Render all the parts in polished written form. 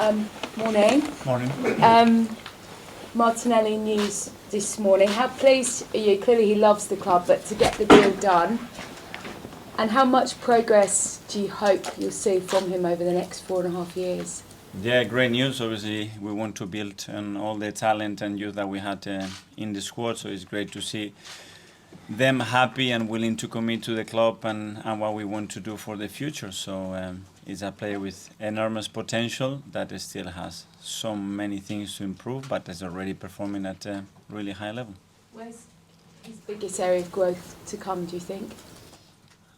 Morning. Morning. Martinelli news this morning. How pleased are you? Clearly he loves the club, but to get the deal done. And how much progress do you hope you'll see from him over the next 4.5 years? Yeah, great news. Obviously, we want to build on all the talent and youth that we had in the squad, so it's great to see them happy and willing to commit to the club and what we want to do for the future. So he's a player with enormous potential that still has so many things to improve, but is already performing at a really high level. Where's his biggest area of growth to come, do you think?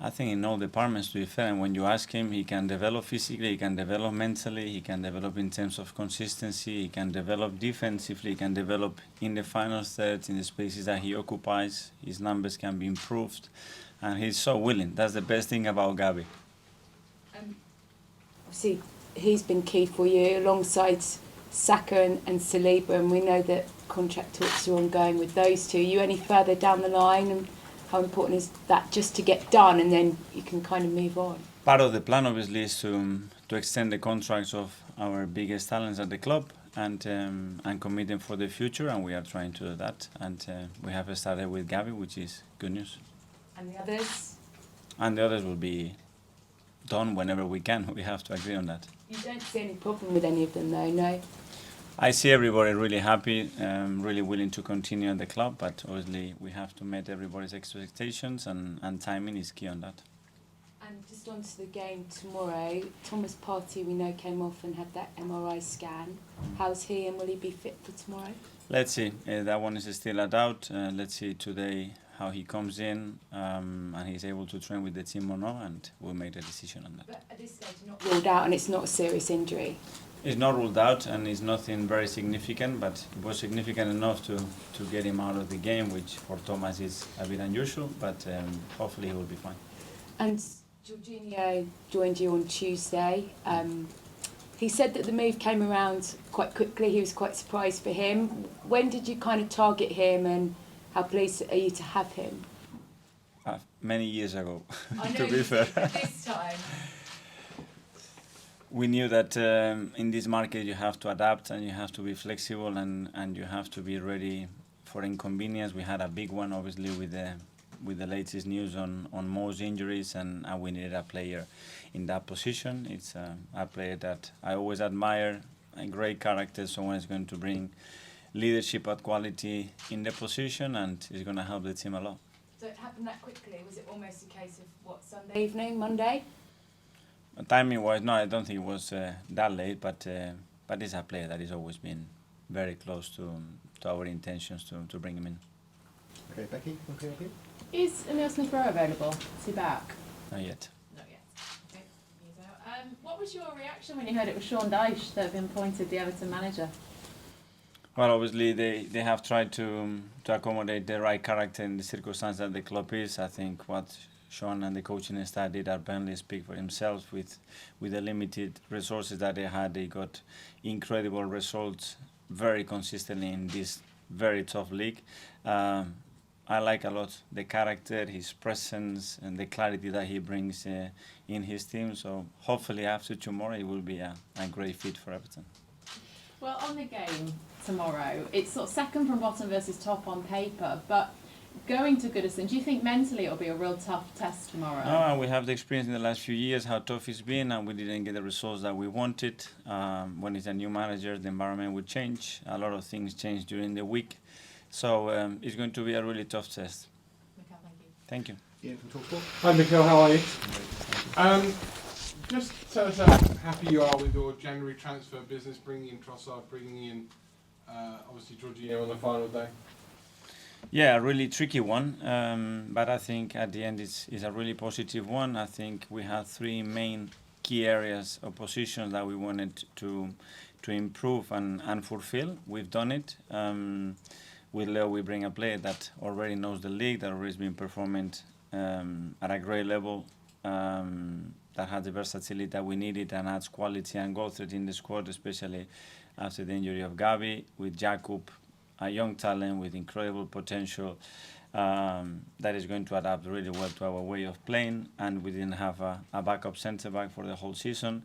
I think in all departments, to be fair, and when you ask him, he can develop physically, he can develop mentally, he can develop in terms of consistency, he can develop defensively, he can develop in the final thirds, in the spaces that he occupies. His numbers can be improved, and he's so willing. That's the best thing about Gaby. Obviously, he's been key for you alongside Saka and Saliba, and we know that contract talks are ongoing with those two. Are you any further down the line? And how important is that just to get done and then you can kind of move on? Part of the plan, obviously, is to extend the contracts of our biggest talents at the club and commit them for the future, and we are trying to do that. And we have started with Gaby, which is good news. And the others? And the others will be done whenever we can. We have to agree on that. You don't see any problem with any of them, though, no? I see everybody really happy, really willing to continue at the club, but obviously we have to meet everybody's expectations, and timing is key on that. And just on to the game tomorrow, Thomas Partey, we know, came off and had that MRI scan. How's he, and will he be fit for tomorrow? Let's see. That one is still a doubt. Let's see today how he comes in and he's able to train with the team or not, and we'll make the decision on that. But at this stage, not ruled out, and it's not a serious injury? It's not ruled out, and it's nothing very significant, but it was significant enough to get him out of the game, which for Thomas is a bit unusual, but hopefully he will be fine. And Jorginho joined you on Tuesday. He said that the move came around quite quickly. He was quite surprised for him. When did you kind of target him, and how pleased are you to have him? Many years ago, I know to be fair. This time. We knew that in this market you have to adapt and you have to be flexible and you have to be ready for inconvenience. We had a big one, obviously, with the latest news on Mo's injuries, and we needed a player in that position. It's a player that I always admire, a great character, someone is going to bring leadership at quality in the position and is going to help the team a lot. So it happened that quickly? Was it almost a case of, what, Sunday evening, Monday? Timing-wise, no, I don't think it was that late, but it's a player that has always been very close to our intentions to bring him in. Okay, Becky, okay. Is Emil Smith Rowe available? Is he back? Not yet. Not yet. Okay, he's out. What was your reaction when you heard it was Sean Dyche that had been appointed the Everton manager? Well, obviously they have tried to accommodate the right character in the circumstance that the club is. I think what Sean and the coaching staff did at Burnley speak for himself. With the limited resources that they had, they got incredible results very consistently in this very tough league. I like a lot the character, his presence, and the clarity that he brings in his team. So hopefully after tomorrow, it will be a great fit for Everton. Well, on the game tomorrow, it's sort of second from bottom versus top on paper, but going to Goodison, do you think mentally it'll be a real tough test tomorrow? No, we have the experience in the last few years how tough it's been, and we didn't get the results that we wanted. When it's a new manager, the environment will change. A lot of things change during the week. So it's going to be a really tough test. Mikel, Thank thank you. you. Yeah, from Talksport. Hi Mikel, how are you? Just tell us how happy you are with your January transfer business, bringing in Trossard, bringing in obviously Jorginho on the final day. Yeah, a really tricky one, but I think at the end it's a really positive one. I think we have three main key areas of positions that we wanted to improve and fulfill. We've done it. With Leo, we bring a player that already knows the league, that already has been performing at a great level, that has the versatility that we needed and adds quality and goal threat in the squad, especially after the injury of Gaby. With Jakub, a young talent with incredible potential that is going to adapt really well to our way of playing, and we didn't have a backup centre-back for the whole season.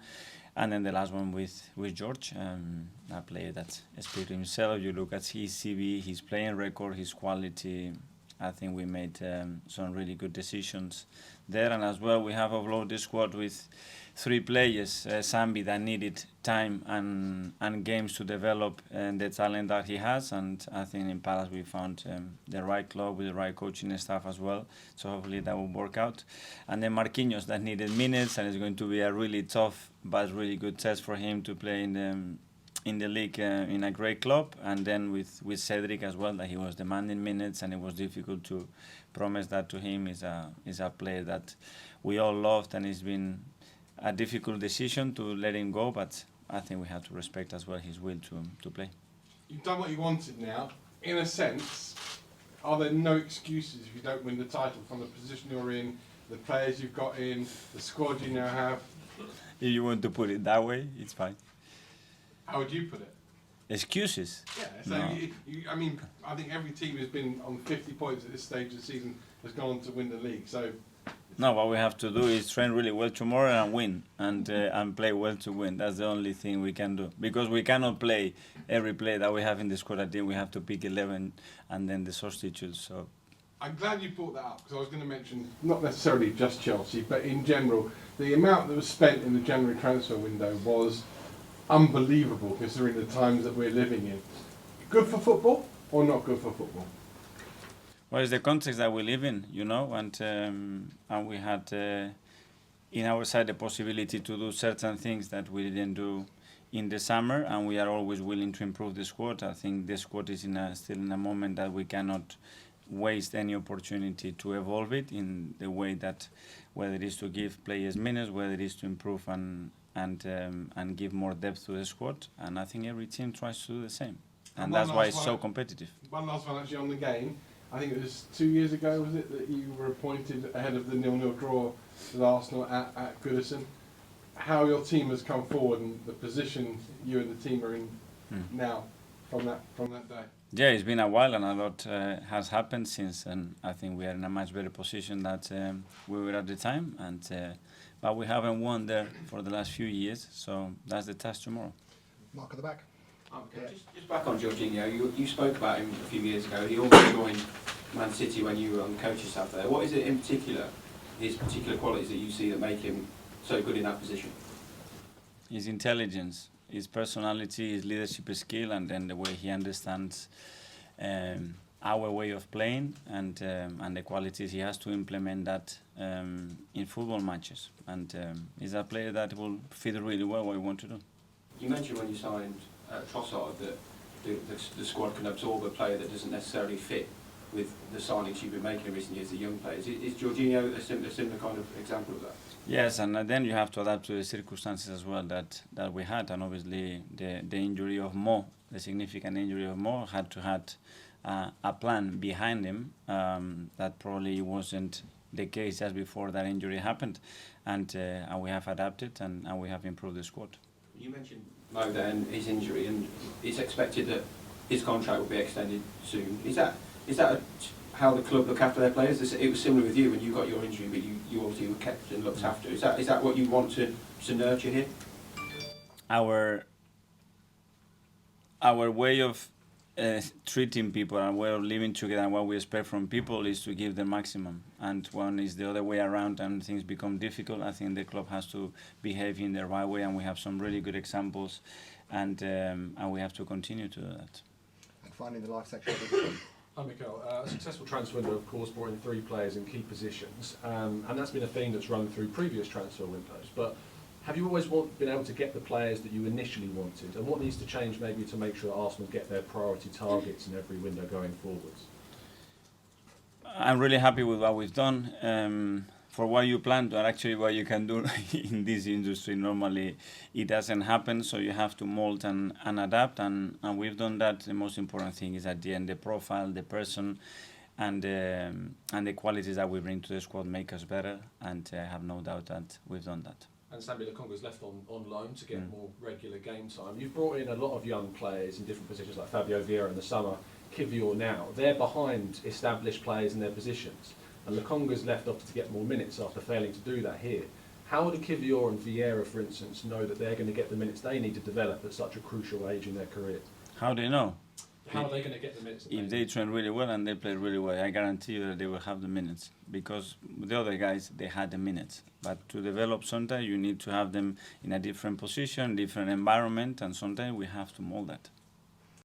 And then the last one with George, a player that speaks himself. You look at his CV, his playing record, his quality. I think we made some really good decisions there. And as well, we have offloaded the squad with 3 players, Sambi, that needed time and games to develop the talent that he has. And I think in Palace we found the right club with the right coaching staff as well. So hopefully that will work out. And then Marquinhos, that needed minutes, and it's going to be a really tough but really good test for him to play in the league in a great club. And then with Cedric as well, that he was demanding minutes, and it was difficult to promise that to him. Is a player that we all loved, and it's been a difficult decision to let him go, but I think we have to respect as well his will to play. You've done what you wanted now. In a sense, are there no excuses if you don't win the title from the position you're in, the players you've got in, the squad you now have? If you want to put it that way, it's fine. How would you put it? Excuses? Yeah, so No. I mean, I think every team has been on 50 points at this stage of the season has gone on to win the league. So No, what we have to do is train really well tomorrow and win, and play well to win. That's the only thing we can do, because we cannot play every player that we have in the squad. I think we have to pick 11 and then the substitutes. So I'm glad you brought that up, because I was going to mention not necessarily just Chelsea, but in general, the amount that was spent in the January transfer window was unbelievable considering the times that we're living in. Good for football or not good for football? well, it's the context that we live in, you know, and we had in our side the possibility to do certain things that we didn't do in the summer, and we are always willing to improve the squad. I think the squad is still in a moment that we cannot waste any opportunity to evolve it in the way that, whether it is to give players minutes, whether it is to improve and give more depth to the squad. And I think every team tries to do the same, and that's why it's so competitive. One last one actually on the game. I think it was 2 years ago, was it, that you were appointed ahead of the 0-0 draw with Arsenal at Goodison. How your team has come forward and the position you and the team are in now from that day. Yeah, it's been a while, and a lot has happened since, and I think we are in a much better position than we were at the time. And but we haven't won there for the last few years, so that's the task tomorrow. Mark at the back. Okay. Just back on Jorginho, you spoke about him a few years ago. He almost joined Man City when you were on the coaching staff there. What is it in particular, his particular qualities that you see that make him so good in that position? His intelligence, his personality, his leadership skill, and then the way he understands our way of playing, and the qualities he has to implement that in football matches. And he's a player that will fit really well what we want to do. You mentioned when you signed Trossard that the squad can absorb a player that doesn't necessarily fit with the signings you've been making in recent years, the young players. Is Jorginho a similar kind of example of that? Yes, and then you have to adapt to the circumstances as well that we had, and obviously the injury of Mo, the significant injury of Mo, had to have a plan behind him that probably wasn't the case just before that injury happened, and we have adapted and we have improved the squad. You mentioned Mo and his injury, and it's expected that his contract will be extended soon. Is that how the club look after their players? It was similar with you when you got your injury, but you obviously were kept and looked after. Is that what you want to nurture here? Our way of treating people, our way of living together, and what we expect from people is to give the maximum. And when it's the other way around and things become difficult, I think the club has to behave in the right way, and we have some really good examples, and we have to continue to do that. And finally, the live section of the Hi Mikel, a successful transfer window of course brought in 3 players in key positions, and that's been a theme that's run through previous transfer windows, but have you always been able to get the players that you initially wanted, and what needs to change maybe to make sure that Arsenal get their priority targets in every window going forwards? I'm really happy with what we've done. For what you plan to, and actually what you can do in this industry, normally it doesn't happen, so you have to mold and adapt, and we've done that. The most important thing is at the end the profile, the person, and the qualities that we bring to the squad make us better, and I have no doubt that we've done that. And Sambi Lokonga's left on loan to get more regular game time. You've brought in a lot of young players in different positions, like Fabio Vieira in the summer, Kivior now. They're behind established players in their positions, and Lokonga's left off to get more minutes after failing to do that here. How do Kivior and Vieira, for instance, know that they're going to get the minutes they need to develop at such a crucial age in their career? How do you know? How are they going to get the minutes? If they train really well and they play really well, I guarantee you that they will have the minutes. Because the other guys, they had the minutes. But to develop, sometimes you need to have them in a different position, different environment, and sometimes we have to mold that.